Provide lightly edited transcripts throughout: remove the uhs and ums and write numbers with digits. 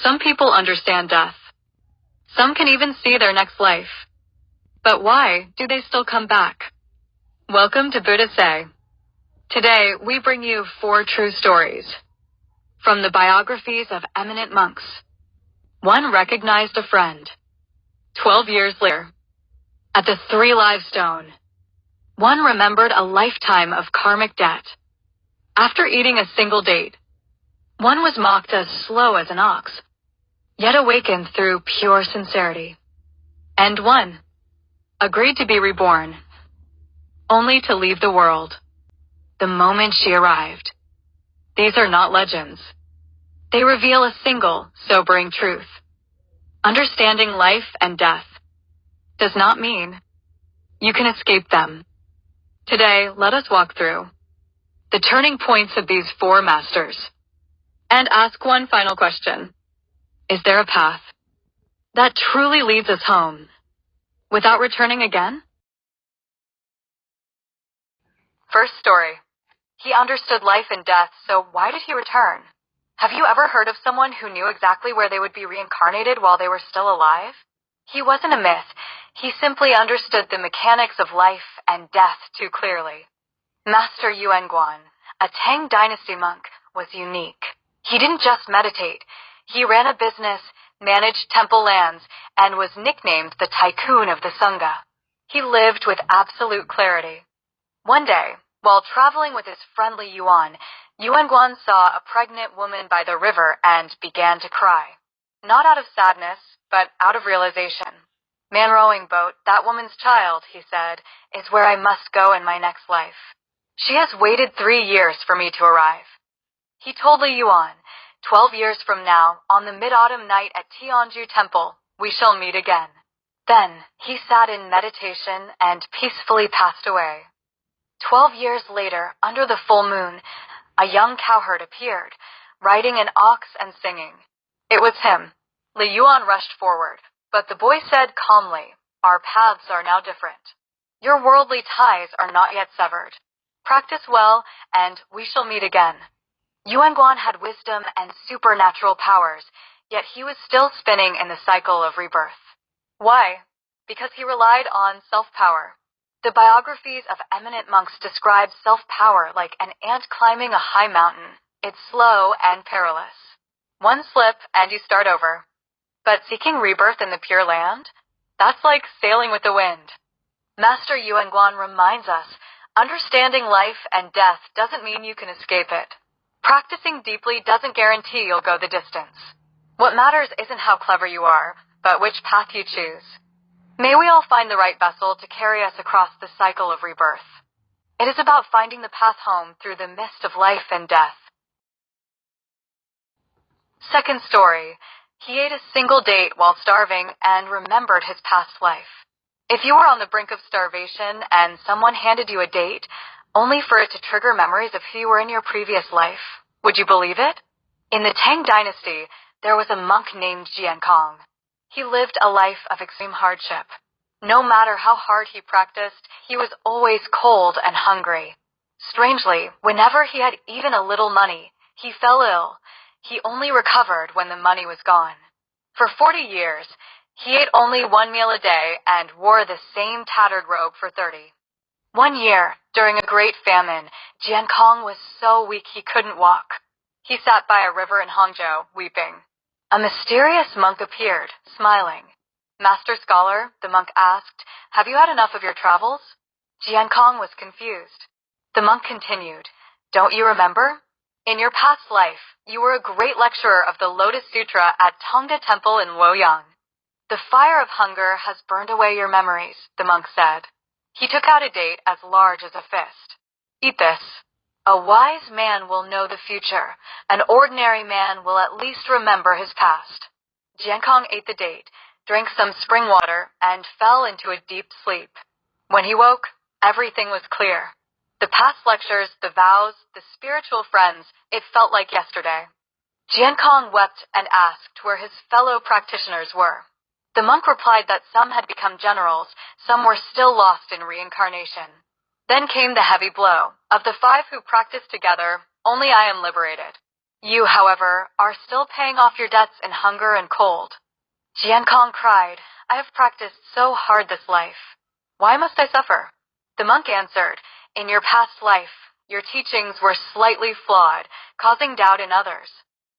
Some people understand death. Some can even see their next life. But why do they still come back? Welcome to Buddha.say. Today, we bring you 4 true stories from the Biographies of Eminent Monks. One recognized a friend. 12 years later, at the 3 Live Stone, one remembered a lifetime of karmic debt. After eating a single date, one was mocked as slow as an ox, yet awakened through pure sincerity. And one agreed to be reborn, only to leave the world the moment she arrived. These are not legends. They reveal a single, sobering truth. Understanding life and death does not mean you can escape them. Today, let us walk through the turning points of these 4 masters and ask one final question. Is there a path that truly leads us home without returning again? First story. He understood life and death, so why did he return? Have you ever heard of someone who knew exactly where they would be reincarnated while they were still alive? He wasn't a myth. He simply understood the mechanics of life and death too clearly. Master Yuanguan, a Tang dynasty monk, was unique. He didn't just meditate. He ran a business, managed temple lands, and was nicknamed the Tycoon of the Sangha. He lived with absolute clarity. One day, while traveling with his friendly Yuanguan saw a pregnant woman by the river and began to cry. Not out of sadness, but out of realization. Man rowing boat, that woman's child, he said, is where I must go in my next life. She has waited 3 years for me to arrive. He told Li Yuan, 12 years from now, on the mid-autumn night at Tianju Temple, we shall meet again. Then he sat in meditation and peacefully passed away. 12 years later, under the full moon, a young cowherd appeared, riding an ox and singing. It was him. Li Yuan rushed forward, but the boy said calmly, "Our paths are now different. Your worldly ties are not yet severed. Practice well, and we shall meet again." Yuanguan had wisdom and supernatural powers, yet he was still spinning in the cycle of rebirth. Why? Because he relied on self-power. The Biographies of Eminent Monks describe self-power like an ant climbing a high mountain. It's slow and perilous. One slip and you start over. But seeking rebirth in the Pure Land? That's like sailing with the wind. Master Yuanguan reminds us, understanding life and death doesn't mean you can escape it. Practicing deeply doesn't guarantee you'll go the distance. What matters isn't how clever you are, but which path you choose. May we all find the right vessel to carry us across the cycle of rebirth. It is about finding the path home through the mist of life and death. Second story. He ate a single date while starving and remembered his past life. If you were on the brink of starvation and someone handed you a date, only for it to trigger memories of who you were in your previous life, would you believe it? In the Tang dynasty, there was a monk named Jiankong. He lived a life of extreme hardship. No matter how hard he practiced, he was always cold and hungry. Strangely, whenever he had even a little money, he fell ill. He only recovered when the money was gone. For 40 years, he ate only 1 meal a day and wore the same tattered robe for 30. One year, during a great famine, Jiankong was so weak he couldn't walk. He sat by a river in Hangzhou, weeping. A mysterious monk appeared, smiling. "Master Scholar," the monk asked, "have you had enough of your travels?" Jiankong was confused. The monk continued, "Don't you remember? In your past life, you were a great lecturer of the Lotus Sutra at Tongda Temple in Luoyang. The fire of hunger has burned away your memories," the monk said. He took out a date as large as a fist. "Eat this. A wise man will know the future. An ordinary man will at least remember his past." Jiankong ate the date, drank some spring water, and fell into a deep sleep. When he woke, everything was clear. The past lectures, the vows, the spiritual friends, it felt like yesterday. Jiankong wept and asked where his fellow practitioners were. The monk replied that some had become generals, some were still lost in reincarnation. Then came the heavy blow. Of the 5 who practiced together, only I am liberated. You, however, are still paying off your debts in hunger and cold." Jiankong cried, "I have practiced so hard this life. Why must I suffer?" The monk answered, "In your past life, your teachings were slightly flawed, causing doubt in others.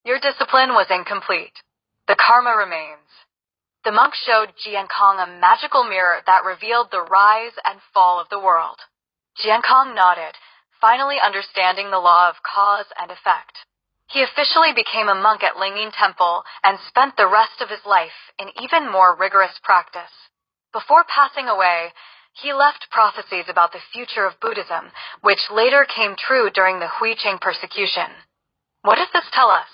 Your discipline was incomplete. The karma remains." The monk showed Jiankong a magical mirror that revealed the rise and fall of the world. Jiankong nodded, finally understanding the law of cause and effect. He officially became a monk at Lingyin Temple and spent the rest of his life in even more rigorous practice. Before passing away, he left prophecies about the future of Buddhism, which later came true during the Huicheng persecution. What does this tell us?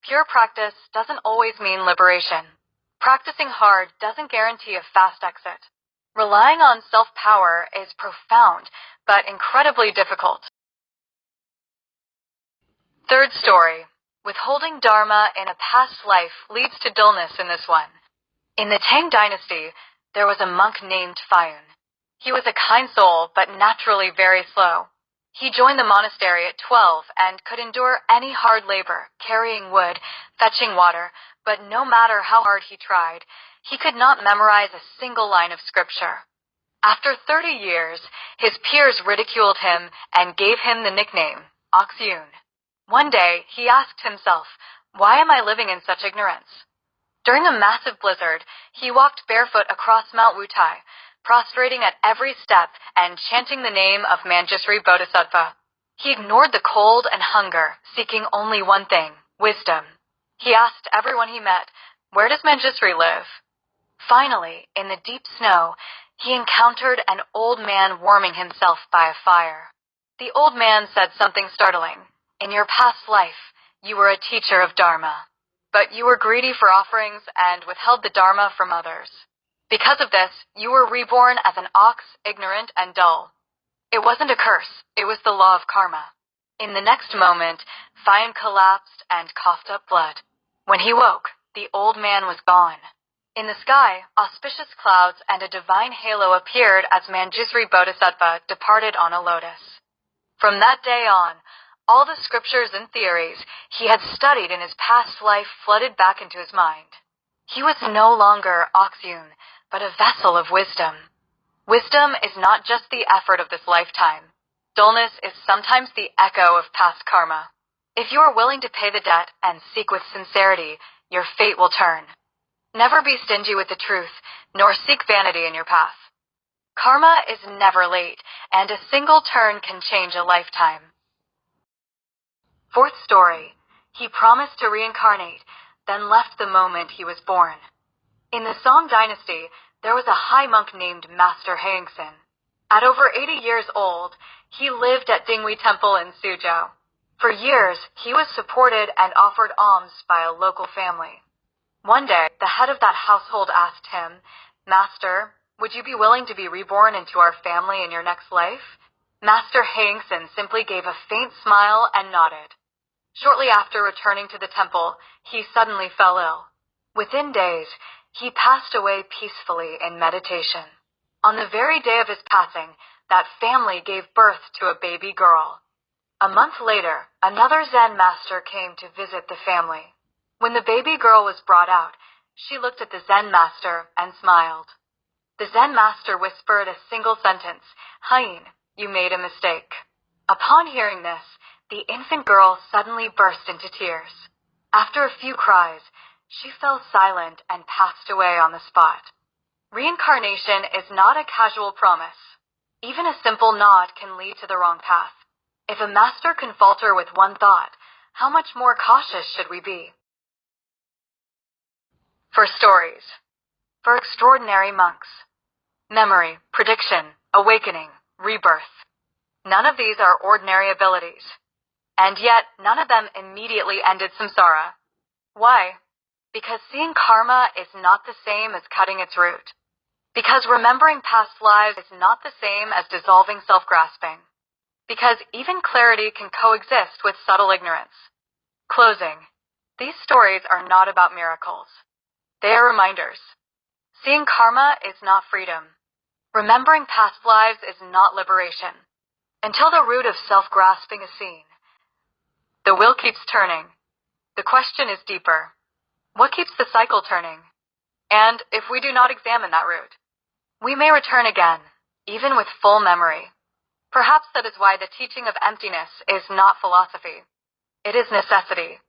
Pure practice doesn't always mean liberation. Practicing hard doesn't guarantee a fast exit. Relying on self-power is profound, but incredibly difficult. Third story. Withholding dharma in a past life leads to dullness in this one. In the Tang dynasty, there was a monk named Fayun. He was a kind soul, but naturally very slow. He joined the monastery at 12 and could endure any hard labor, carrying wood, fetching water, but no matter how hard he tried, he could not memorize a single line of scripture. After 30 years, his peers ridiculed him and gave him the nickname, Oxyun. One day, he asked himself, "Why am I living in such ignorance?" During a massive blizzard, he walked barefoot across Mount Wutai, prostrating at every step and chanting the name of Manjusri Bodhisattva. He ignored the cold and hunger, seeking only one thing, wisdom. He asked everyone he met, "Where does Manjusri live?" Finally, in the deep snow, he encountered an old man warming himself by a fire. The old man said something startling. "In your past life, you were a teacher of Dharma, but you were greedy for offerings and withheld the Dharma from others. Because of this, you were reborn as an ox, ignorant and dull. It wasn't a curse, it was the law of karma." In the next moment, Fayun collapsed and coughed up blood. When he woke, the old man was gone. In the sky, auspicious clouds and a divine halo appeared as Manjusri Bodhisattva departed on a lotus. From that day on, all the scriptures and theories he had studied in his past life flooded back into his mind. He was no longer Oxyun, but a vessel of wisdom. Wisdom is not just the effort of this lifetime. Dullness is sometimes the echo of past karma. If you are willing to pay the debt and seek with sincerity, your fate will turn. Never be stingy with the truth, nor seek vanity in your path. Karma is never late, and a single turn can change a lifetime. Fourth story. He promised to reincarnate, then left the moment he was born. In the Song dynasty, there was a high monk named Master Haiyin. At over 80 years old, he lived at Dinghui Temple in Suzhou. For years, he was supported and offered alms by a local family. One day, the head of that household asked him, "Master, would you be willing to be reborn into our family in your next life?" Master Haiyin simply gave a faint smile and nodded. Shortly after returning to the temple, he suddenly fell ill. Within days, he passed away peacefully in meditation. On the very day of his passing, that family gave birth to a baby girl. A month later, another Zen master came to visit the family. When the baby girl was brought out, she looked at the Zen master and smiled. The Zen master whispered a single sentence, "Haiyin, you made a mistake." Upon hearing this, the infant girl suddenly burst into tears. After a few cries, she fell silent and passed away on the spot. Reincarnation is not a casual promise. Even a simple nod can lead to the wrong path. If a master can falter with one thought, how much more cautious should we be? For stories. For extraordinary monks. Memory, prediction, awakening, rebirth. None of these are ordinary abilities. And yet, none of them immediately ended samsara. Why? Because seeing karma is not the same as cutting its root. Because remembering past lives is not the same as dissolving self-grasping. Because even clarity can coexist with subtle ignorance. Closing. These stories are not about miracles. They are reminders. Seeing karma is not freedom. Remembering past lives is not liberation. Until the root of self-grasping is seen, the wheel keeps turning. The question is deeper. What keeps the cycle turning? And if we do not examine that root, we may return again, even with full memory. Perhaps that is why the teaching of emptiness is not philosophy. It is necessity.